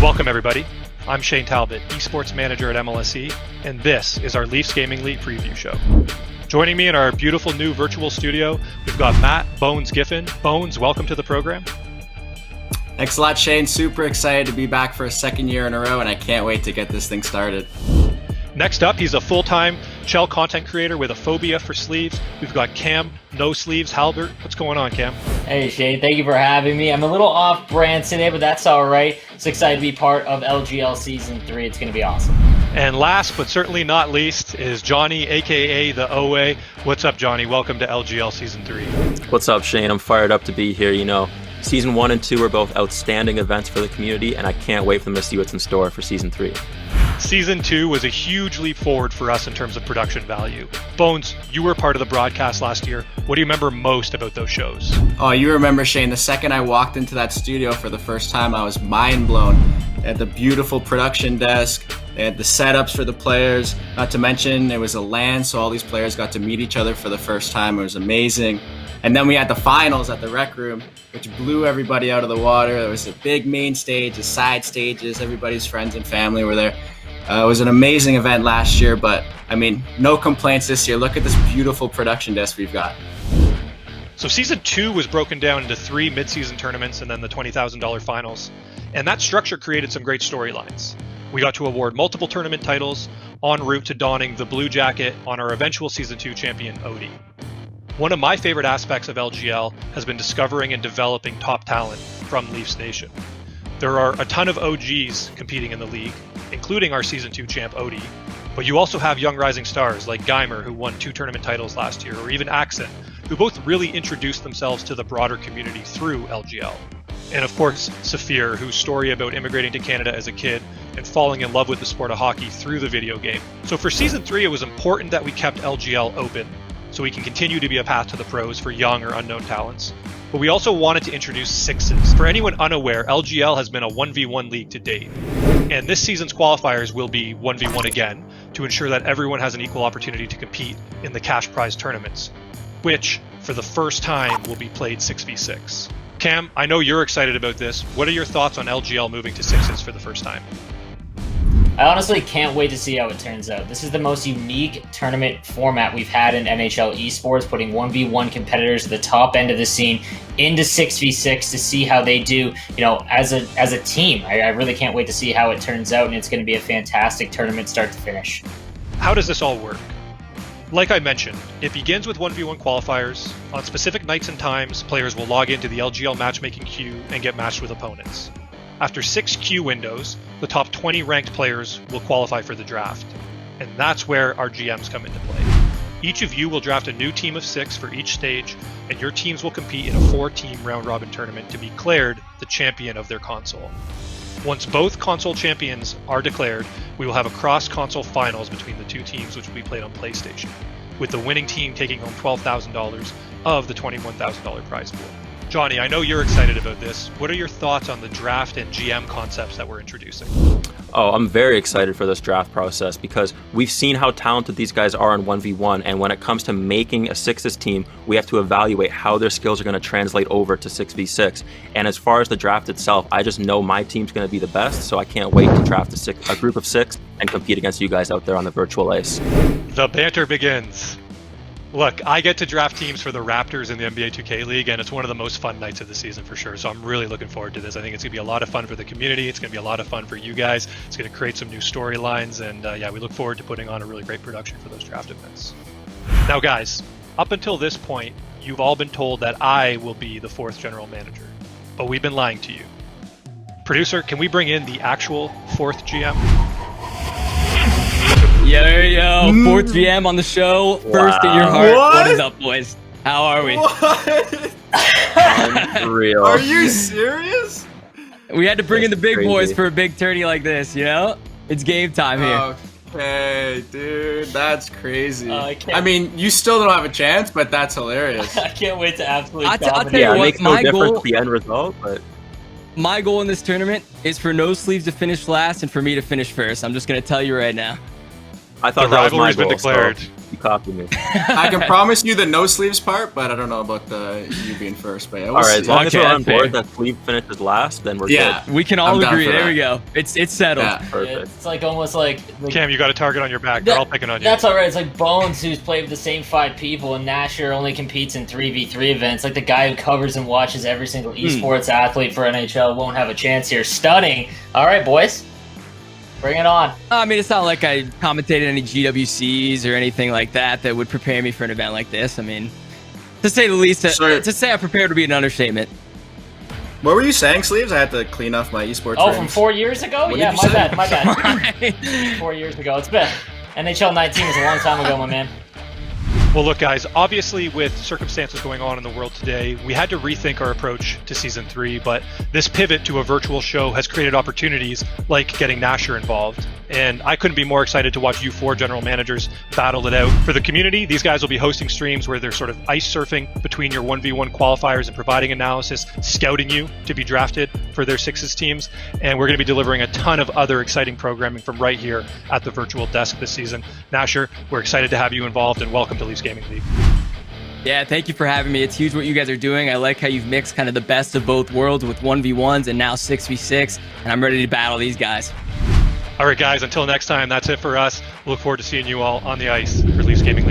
Welcome, everybody. I'm Shane Talbot, esports manager at MLSE, and this is our Leafs Gaming League preview show. Joining me in our beautiful new virtual studio, we've got Matt Bones Giffen. Bones, welcome to the program. Thanks a lot, Shane. Super excited to be back for a second year in a row, and I can't wait to get this thing started. Next up, he's a full-time Shell content creator with a phobia for sleeves. We've got Cam, No Sleeves Halbert. What's going on, Cam? Hey, Shane. Thank you for having me. I'm a little off-brand today, but that's all right. Just excited to be part of LGL Season 3. It's going to be awesome. And last but certainly not least is Johnny, a.k.a. the OA. What's up, Johnny? Welcome to LGL Season 3. What's up, Shane? I'm fired up to be here. You know, Season 1 and 2 are both outstanding events for the community, and I can't wait for them to see what's in store for Season 3. Season 2 was a huge leap forward for us in terms of production value. Bones, you were part of the broadcast last year. What do you remember most about those shows? Oh, you remember, Shane, the second I walked into that studio for the first time, I was mind blown. They had the beautiful production desk. They had the setups for the players. Not to mention, it was a LAN, so all these players got to meet each other for the first time. It was amazing. And then we had the finals at the rec room, which blew everybody out of the water. There was a big main stage, the side stages. Everybody's friends and family were there. It was an amazing event last year, but I mean, no complaints this year. Look at this beautiful production desk we've got. So Season 2 was broken down into 3 mid-season tournaments and then the $20,000 finals. And that structure created some great storylines. We got to award multiple tournament titles en route to donning the blue jacket on our eventual Season 2 champion, Odie. One of my favorite aspects of LGL has been discovering and developing top talent from Leafs Nation. There are a ton of OGs competing in the league, including our Season 2 champ Odie, but you also have young rising stars like Geimer, who won 2 tournament titles last year, or even Accent, who both really introduced themselves to the broader community through LGL. And of course, Saphir, whose story about immigrating to Canada as a kid and falling in love with the sport of hockey through the video game. So for Season 3, it was important that we kept LGL open, so we can continue to be a path to the pros for young or unknown talents. But we also wanted to introduce sixes. For anyone unaware, LGL has been a 1v1 league to date. And this season's qualifiers will be 1v1 again to ensure that everyone has an equal opportunity to compete in the cash prize tournaments, which, for the first time, will be played 6v6. Cam, I know you're excited about this. What are your thoughts on LGL moving to sixes for the first time? I honestly can't wait to see how it turns out. This is the most unique tournament format we've had in NHL esports, putting 1v1 competitors at the top end of the scene into 6v6 to see how they do, as a team. I really can't wait to see how it turns out, and it's going to be a fantastic tournament start to finish. How does this all work? Like I mentioned, it begins with 1v1 qualifiers. On specific nights and times, players will log into the LGL matchmaking queue and get matched with opponents. After 6 queue windows, the top 20 ranked players will qualify for the draft. And that's where our GMs come into play. Each of you will draft a new team of 6 for each stage, and your teams will compete in a 4-team round-robin tournament to be declared the champion of their console. Once both console champions are declared, we will have a cross-console finals between the 2 teams, which will be played on PlayStation, with the winning team taking home $12,000 of the $21,000 prize pool. Johnny, I know you're excited about this. What are your thoughts on the draft and GM concepts that we're introducing? Oh, I'm very excited for this draft process because we've seen how talented these guys are in 1v1, and when it comes to making a sixes team, we have to evaluate how their skills are going to translate over to 6v6. And as far as the draft itself, I just know my team's going to be the best, so I can't wait to draft a group of 6 and compete against you guys out there on the virtual ice. The banter begins. Look, I get to draft teams for the Raptors in the NBA 2K League, and it's one of the most fun nights of the season for sure. So I'm really looking forward to this. I think it's going to be a lot of fun for the community. It's going to be a lot of fun for you guys. It's going to create some new storylines, and we look forward to putting on a really great production for those draft events. Now, guys, up until this point, you've all been told that I will be the 4th general manager, but we've been lying to you. Producer, can we bring in the actual 4th GM? Yo, 4th GM on the show. First in your heart. What is up, boys? How are we? Unreal. Are you serious? We had to bring in the big crazy. boys for a big tourney like this, It's game time here. Okay, dude, that's crazy. I mean, you still don't have a chance, but that's hilarious. I can't wait to absolutely I'll tell dominate. you Yeah, it what, makes no my difference goal- to the end result, but My goal in this tournament is for No Sleeves to finish last and for me to finish first. I'm just going to tell you right now. I thought The that was my rivalry's been goal, declared. so you copy me. I can promise you the no sleeves part, but I don't know about the you being first. But yeah, we'll All right, see. as long as we're on fair. board that sleeve finishes last, then we're Yeah. good. We can all I'm down agree. for There that. we go. It's settled. Yeah. Perfect. It's like almost like Cam, you got a target on your back. They're all picking on you. That's all right. It's like Bones, who's played with the same 5 people, and Nasher only competes in 3v3 events. Like the guy who covers and watches every single esports athlete for NHL won't have a chance here. Stunning. All right, boys. Bring it on. I mean, it's not like I commentated any GWCs or anything like that would prepare me for an event like this. I mean, to say the least, Sorry. to say I prepared to be an understatement. What were you saying, sleeves? I had to clean off my esports. Oh, rings. from 4 years ago? What Yeah, did you say? my bad. 4 years ago. It's been NHL 19 was a long time ago, my man. Well, look, guys, obviously with circumstances going on in the world today, we had to rethink our approach to Season 3, but this pivot to a virtual show has created opportunities like getting Nasher involved. And I couldn't be more excited to watch you 4 general managers battle it out. For the community, these guys will be hosting streams where they're sort of ice surfing between your 1v1 qualifiers and providing analysis, scouting you to be drafted for their Sixes teams. And we're going to be delivering a ton of other exciting programming from right here at the virtual desk this season. Nasher, we're excited to have you involved, and welcome to Leafs Gaming League. Yeah, thank you for having me. It's huge what you guys are doing. I like how you've mixed kind of the best of both worlds with 1v1s and now 6v6, and I'm ready to battle these guys. All right, guys, until next time, that's it for us. We'll look forward to seeing you all on the ice for Leafs Gaming League.